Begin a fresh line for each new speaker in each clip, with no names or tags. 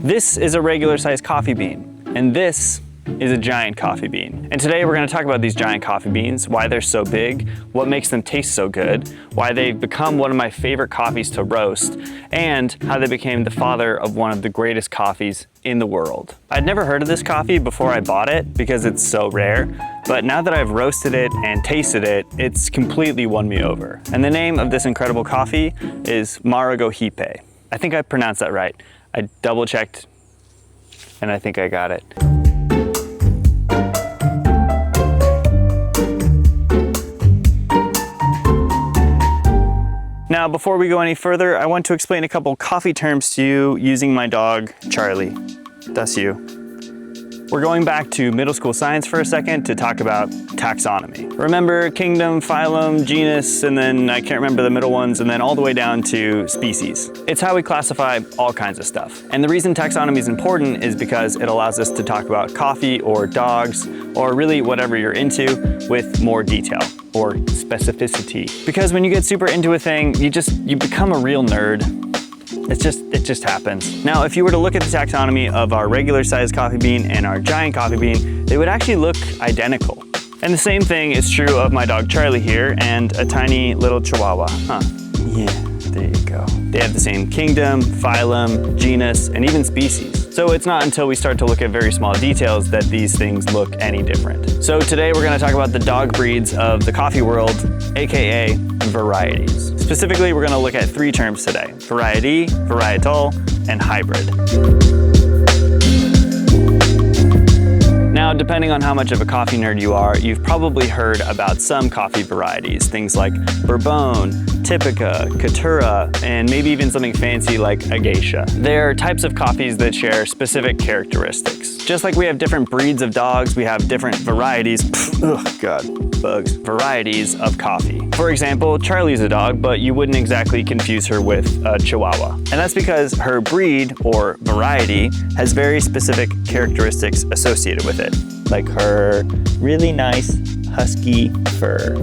This is a regular sized coffee bean, and this is a giant coffee bean. And today we're going to talk about these giant coffee beans, why they're so big, what makes them taste so good, why they've become one of my favorite coffees to roast, and how they became the father of one of the greatest coffees in the world. I'd never heard of this coffee before I bought it because it's so rare, but now that I've roasted it and tasted it, it's completely won me over. And the name of this incredible coffee is Marago. I think I pronounced that right. I double checked and I think I got it. Now, before we go any further, I want to explain a couple coffee terms to you using my dog, Charlie. That's you. We're going back to middle school science for a second to talk about taxonomy. Remember kingdom, phylum, genus, and then I can't remember the middle ones, and then all the way down to species. It's how we classify all kinds of stuff. And the reason taxonomy is important is because it allows us to talk about coffee or dogs, or really whatever you're into, with more detail or specificity. Because when you get super into a thing, you become a real nerd. It just happens. Now, if you were to look at the taxonomy of our regular sized coffee bean and our giant coffee bean, they would actually look identical. And the same thing is true of my dog Charlie here and a tiny little chihuahua. Yeah, there you go. They have the same kingdom, phylum, genus, and even species. So it's not until we start to look at very small details that these things look any different. So today we're gonna talk about the dog breeds of the coffee world, AKA varieties. Specifically, we're gonna look at three terms today: variety, varietal, and hybrid. Now, depending on how much of a coffee nerd you are, you've probably heard about some coffee varieties, things like Bourbon, Typica, Caturra, and maybe even something fancy like a geisha. They're types of coffees that share specific characteristics. Just like we have different breeds of dogs, we have different varieties, varieties of coffee. For example, Charlie's a dog, but you wouldn't exactly confuse her with a Chihuahua. And that's because her breed, or variety, has very specific characteristics associated with it, like her really nice husky fur,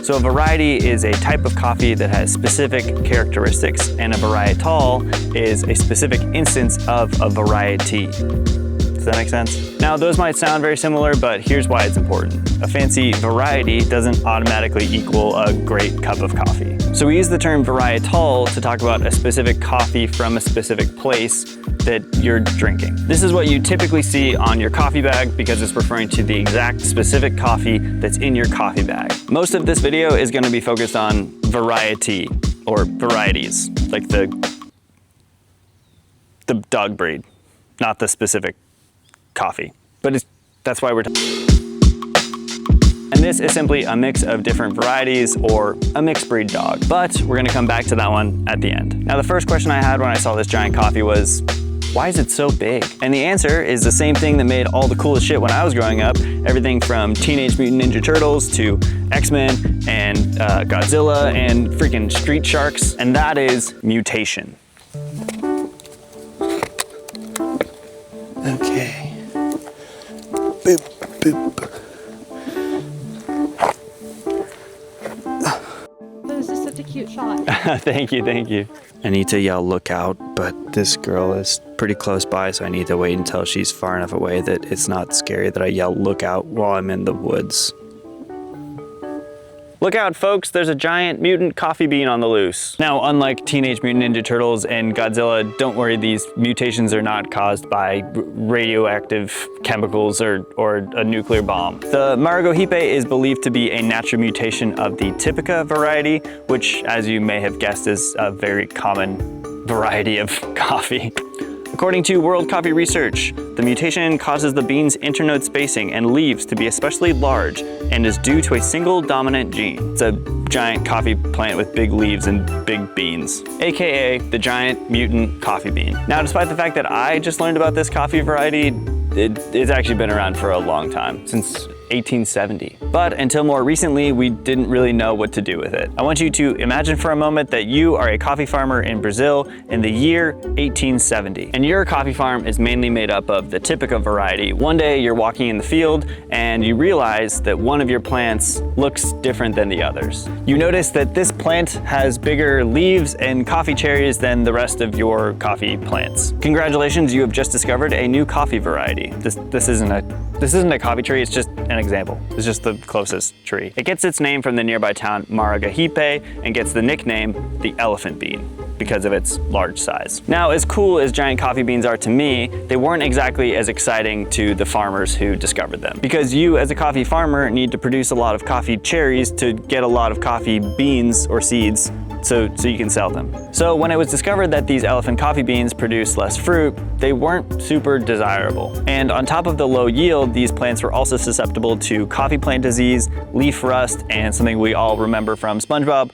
So a variety is a type of coffee that has specific characteristics, and a varietal is a specific instance of a variety. Does that make sense? Now, those might sound very similar, but here's why it's important. A fancy variety doesn't automatically equal a great cup of coffee. So we use the term varietal to talk about a specific coffee from a specific place that you're drinking. This is what you typically see on your coffee bag because it's referring to the exact specific coffee that's in your coffee bag. Most of this video is going to be focused on variety or varieties, like the dog breed, not the specific coffee. But that's why we're And this is simply a mix of different varieties or a mixed breed dog. But we're gonna come back to that one at the end. Now, the first question I had when I saw this giant coffee was, why is it so big? And the answer is the same thing that made all the coolest shit when I was growing up. Everything from Teenage Mutant Ninja Turtles to X-Men and Godzilla and freaking Street Sharks. And that is mutation. Okay. Boop, boop.
That was just such a cute shot.
Thank you. I need to yell look out, but this girl is pretty close by, so I need to wait until she's far enough away that it's not scary that I yell look out while I'm in the woods. Look out, folks, there's a giant mutant coffee bean on the loose. Now, unlike Teenage Mutant Ninja Turtles and Godzilla, don't worry, these mutations are not caused by radioactive chemicals or a nuclear bomb. The Marago is believed to be a natural mutation of the Typica variety, which, as you may have guessed, is a very common variety of coffee. According to World Coffee Research, the mutation causes the bean's internode spacing and leaves to be especially large and is due to a single dominant gene. It's a giant coffee plant with big leaves and big beans, AKA the giant mutant coffee bean. Now, despite the fact that I just learned about this coffee variety, it's actually been around for a long time, since 1870. But until more recently, we didn't really know what to do with it. I want you to imagine for a moment that you are a coffee farmer in Brazil in the year 1870. And your coffee farm is mainly made up of the Typica variety. One day you're walking in the field and you realize that one of your plants looks different than the others. You notice that this plant has bigger leaves and coffee cherries than the rest of your coffee plants. Congratulations, you have just discovered a new coffee variety. This isn't a coffee tree, it's just an example. It's just the closest tree. It gets its name from the nearby town Marago and gets the nickname the elephant bean because of its large size. Now, as cool as giant coffee beans are to me, they weren't exactly as exciting to the farmers who discovered them. Because you, as a coffee farmer, need to produce a lot of coffee cherries to get a lot of coffee beans or seeds so you can sell them. So when it was discovered that these elephant coffee beans produce less fruit, they weren't super desirable. And on top of the low yield, these plants were also susceptible to coffee plant disease, leaf rust, and something we all remember from SpongeBob.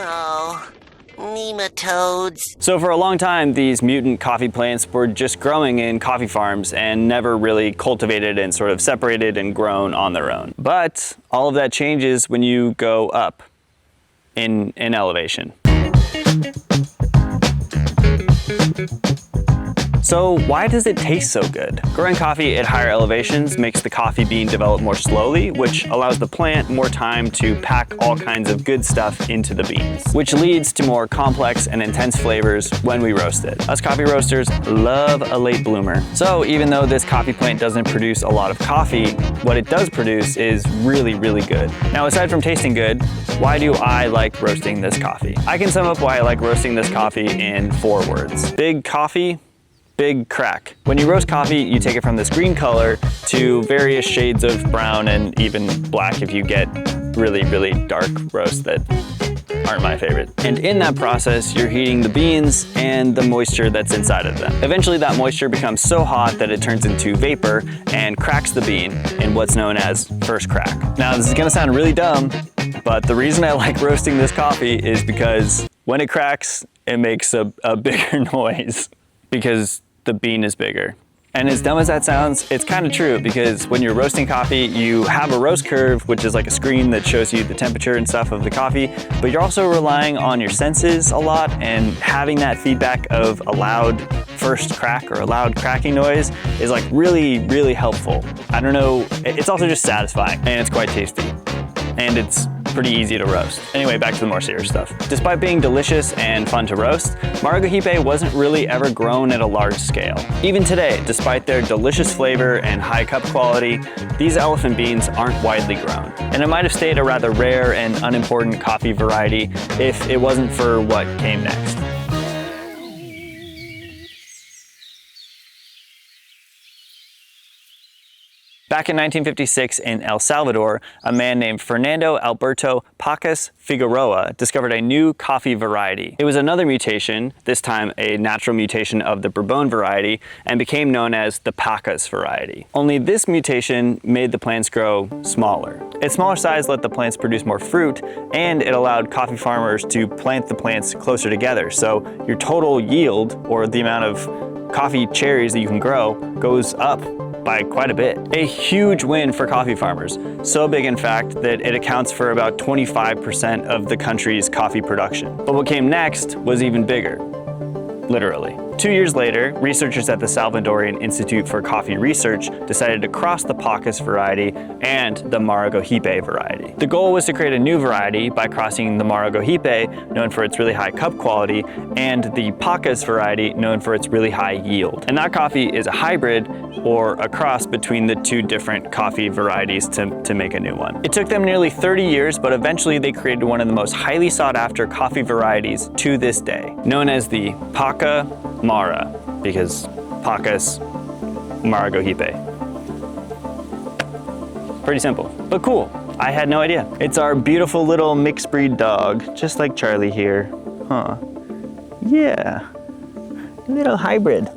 Oh, nematodes.
So for a long time, these mutant coffee plants were just growing in coffee farms and never really cultivated and sort of separated and grown on their own. But all of that changes when you go up in elevation. So why does it taste so good? Growing coffee at higher elevations makes the coffee bean develop more slowly, which allows the plant more time to pack all kinds of good stuff into the beans, which leads to more complex and intense flavors when we roast it. Us coffee roasters love a late bloomer. So even though this coffee plant doesn't produce a lot of coffee, what it does produce is really, really good. Now, aside from tasting good, why do I like roasting this coffee? I can sum up why I like roasting this coffee in 4 words. Big coffee, big crack. When you roast coffee, you take it from this green color to various shades of brown and even black if you get really, really dark roasts that aren't my favorite. And in that process, you're heating the beans and the moisture that's inside of them. Eventually that moisture becomes so hot that it turns into vapor and cracks the bean in what's known as first crack. Now, this is gonna sound really dumb, but the reason I like roasting this coffee is because when it cracks, it makes a bigger noise because the bean is bigger. And as dumb as that sounds, it's kind of true because when you're roasting coffee, you have a roast curve, which is like a screen that shows you the temperature and stuff of the coffee, but you're also relying on your senses a lot, and having that feedback of a loud first crack or a loud cracking noise is like really, really helpful. I don't know, it's also just satisfying and it's quite tasty. And it's pretty easy to roast. Anyway, back to the more serious stuff. Despite being delicious and fun to roast, Marago wasn't really ever grown at a large scale. Even today, despite their delicious flavor and high cup quality, these elephant beans aren't widely grown. And it might have stayed a rather rare and unimportant coffee variety if it wasn't for what came next. Back in 1956 in El Salvador, a man named Fernando Alberto Pacas Figueroa discovered a new coffee variety. It was another mutation, this time a natural mutation of the Bourbon variety, and became known as the Pacas variety. Only this mutation made the plants grow smaller. Its smaller size let the plants produce more fruit, and it allowed coffee farmers to plant the plants closer together. So your total yield, or the amount of coffee cherries that you can grow, goes up by quite a bit. A huge win for coffee farmers. So big, in fact, that it accounts for about 25% of the country's coffee production. But what came next was even bigger, literally. 2 years later, researchers at the Salvadorian Institute for Coffee Research decided to cross the Pacas variety and the Marago variety. The goal was to create a new variety by crossing the Marago known for its really high cup quality, and the Pacas variety, known for its really high yield. And that coffee is a hybrid, or a cross between the two different coffee varieties to make a new one. It took them nearly 30 years, but eventually they created one of the most highly sought after coffee varieties to this day, known as the Pakamara, because Pacas, Marago Pretty simple, but cool. I had no idea. It's our beautiful little mixed breed dog, just like Charlie here. Huh. Yeah. Little hybrid.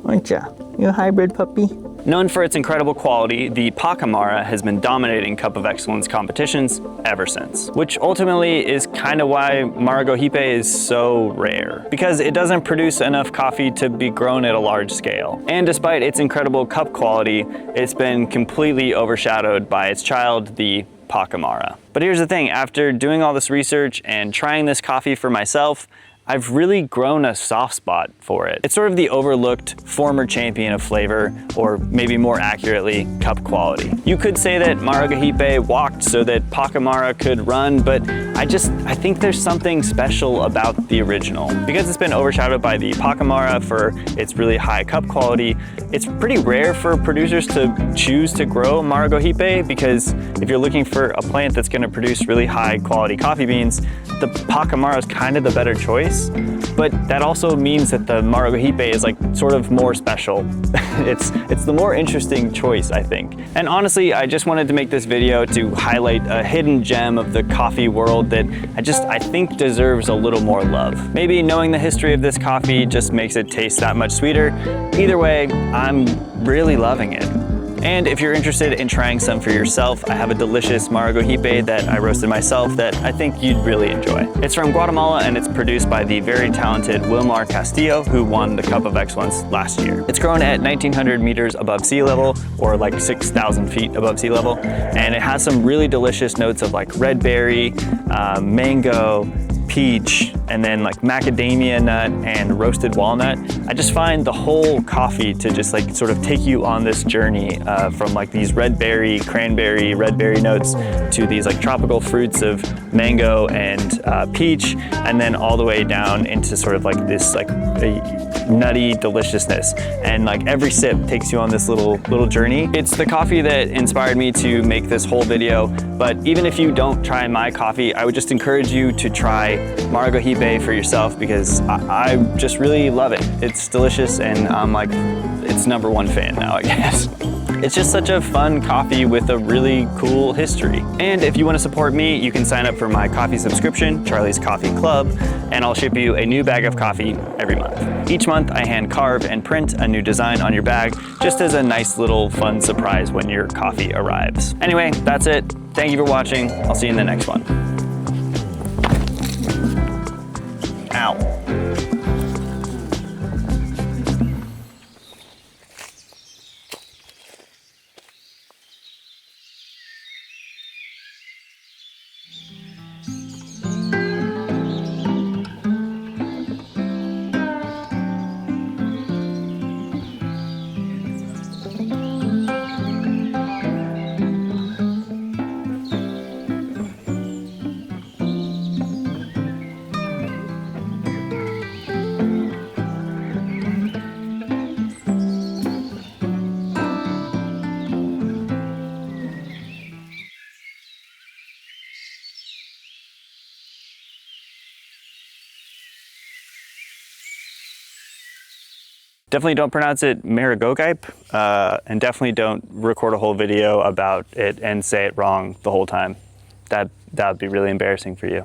Aren't ya? You a hybrid puppy? Known for its incredible quality, the Pakamara has been dominating Cup of Excellence competitions ever since, which ultimately is kind of why Marago is so rare, because it doesn't produce enough coffee to be grown at a large scale. And despite its incredible cup quality, it's been completely overshadowed by its child, the Pakamara. But here's the thing, after doing all this research and trying this coffee for myself, I've really grown a soft spot for it. It's sort of the overlooked former champion of flavor, or maybe more accurately, cup quality. You could say that Marago walked so that Pakamara could run, but I think there's something special about the original. Because it's been overshadowed by the Pakamara for its really high cup quality, it's pretty rare for producers to choose to grow Marago because if you're looking for a plant that's gonna produce really high quality coffee beans, the Pakamara is kind of the better choice. But that also means that the Marago is like sort of more special. It's the more interesting choice, I think. And honestly, I just wanted to make this video to highlight a hidden gem of the coffee world that I think deserves a little more love. Maybe knowing the history of this coffee just makes it taste that much sweeter. Either way, I'm really loving it. And if you're interested in trying some for yourself, I have a delicious Marago that I roasted myself that I think you'd really enjoy. It's from Guatemala and it's produced by the very talented Wilmar Castillo, who won the Cup of Excellence last year. It's grown at 1,900 meters above sea level, or like 6,000 feet above sea level, and it has some really delicious notes of like red berry, mango, peach, and then like macadamia nut and roasted walnut. I just find the whole coffee to just like sort of take you on this journey from like these red berry, cranberry, red berry notes to these like tropical fruits of mango and peach, and then all the way down into sort of like this like nutty deliciousness. And like every sip takes you on this little journey. It's the coffee that inspired me to make this whole video, but even if you don't try my coffee, I would just encourage you to try Marago for yourself, because I just really love it. It's delicious and I'm like its #1 fan now, I guess. It's just such a fun coffee with a really cool history. And if you want to support me, you can sign up for my coffee subscription, Charlie's Coffee Club, and I'll ship you a new bag of coffee every month. Each month I hand carve and print a new design on your bag, just as a nice little fun surprise when your coffee arrives. Anyway, that's it. Thank you for watching. I'll see you in the next one. Ow. Definitely don't pronounce it Marago, and definitely don't record a whole video about it and say it wrong the whole time. That would be really embarrassing for you.